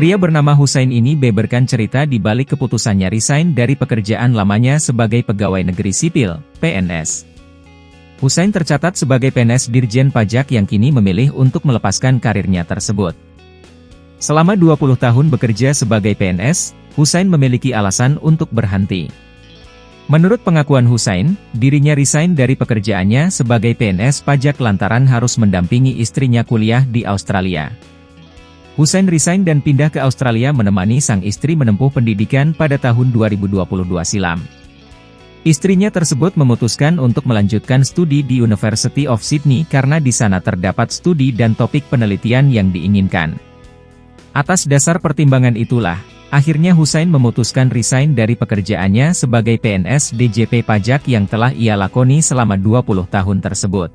Pria bernama Husain ini beberkan cerita di balik keputusannya resign dari pekerjaan lamanya sebagai pegawai negeri sipil, PNS. Husain tercatat sebagai PNS Dirjen Pajak yang kini memilih untuk melepaskan karirnya tersebut. Selama 20 tahun bekerja sebagai PNS, Husain memiliki alasan untuk berhenti. Menurut pengakuan Husain, dirinya resign dari pekerjaannya sebagai PNS pajak lantaran harus mendampingi istrinya kuliah di Australia. Husain resign dan pindah ke Australia menemani sang istri menempuh pendidikan pada tahun 2022 silam. Istrinya tersebut memutuskan untuk melanjutkan studi di University of Sydney karena di sana terdapat studi dan topik penelitian yang diinginkan. Atas dasar pertimbangan itulah, akhirnya Husain memutuskan resign dari pekerjaannya sebagai PNS DJP Pajak yang telah ia lakoni selama 20 tahun tersebut.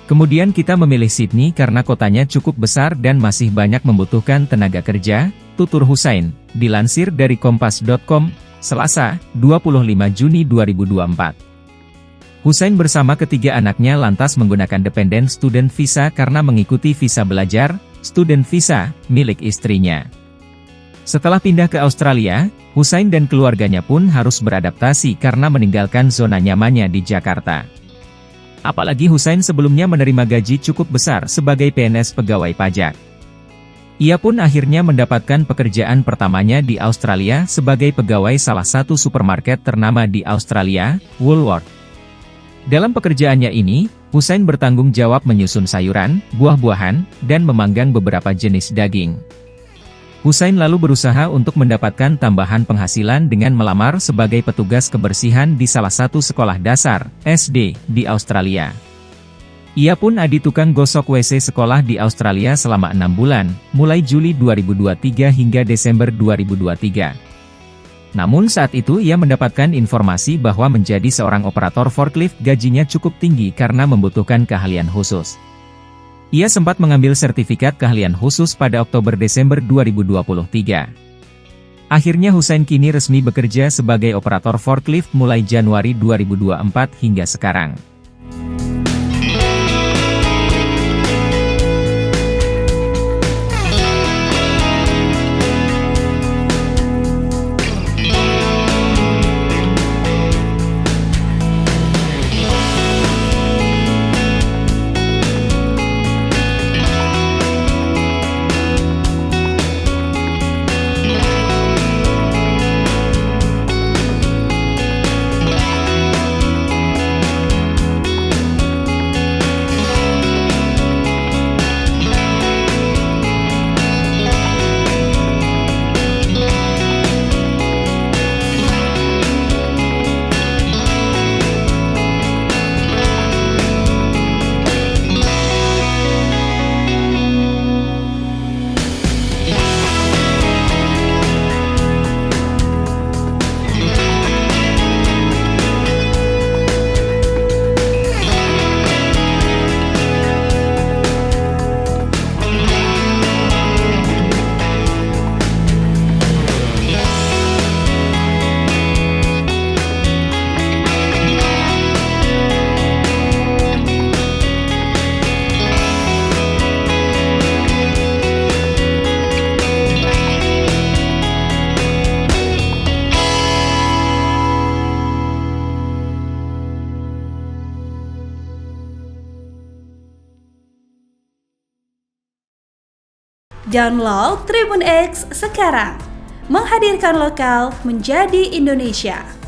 Kemudian kita memilih Sydney karena kotanya cukup besar dan masih banyak membutuhkan tenaga kerja, tutur Husain, dilansir dari Kompas.com, Selasa, 25 Juni 2024. Husain bersama ketiga anaknya lantas menggunakan Dependent Student Visa karena mengikuti visa belajar, Student Visa, milik istrinya. Setelah pindah ke Australia, Husain dan keluarganya pun harus beradaptasi karena meninggalkan zona nyamannya di Jakarta. Apalagi Husain sebelumnya menerima gaji cukup besar sebagai PNS pegawai pajak. Ia pun akhirnya mendapatkan pekerjaan pertamanya di Australia sebagai pegawai salah satu supermarket ternama di Australia, Woolworths. Dalam pekerjaannya ini, Husain bertanggung jawab menyusun sayuran, buah-buahan, dan memanggang beberapa jenis daging. Husain lalu berusaha untuk mendapatkan tambahan penghasilan dengan melamar sebagai petugas kebersihan di salah satu sekolah dasar, SD, di Australia. Ia pun adi tukang gosok WC sekolah di Australia selama 6 bulan, mulai Juli 2023 hingga Desember 2023. Namun saat itu ia mendapatkan informasi bahwa menjadi seorang operator forklift gajinya cukup tinggi karena membutuhkan keahlian khusus. Ia sempat mengambil sertifikat keahlian khusus pada Oktober-Desember 2023. Akhirnya Husain kini resmi bekerja sebagai operator forklift mulai Januari 2024 hingga sekarang. Download Tribun X sekarang, menghadirkan lokal menjadi Indonesia.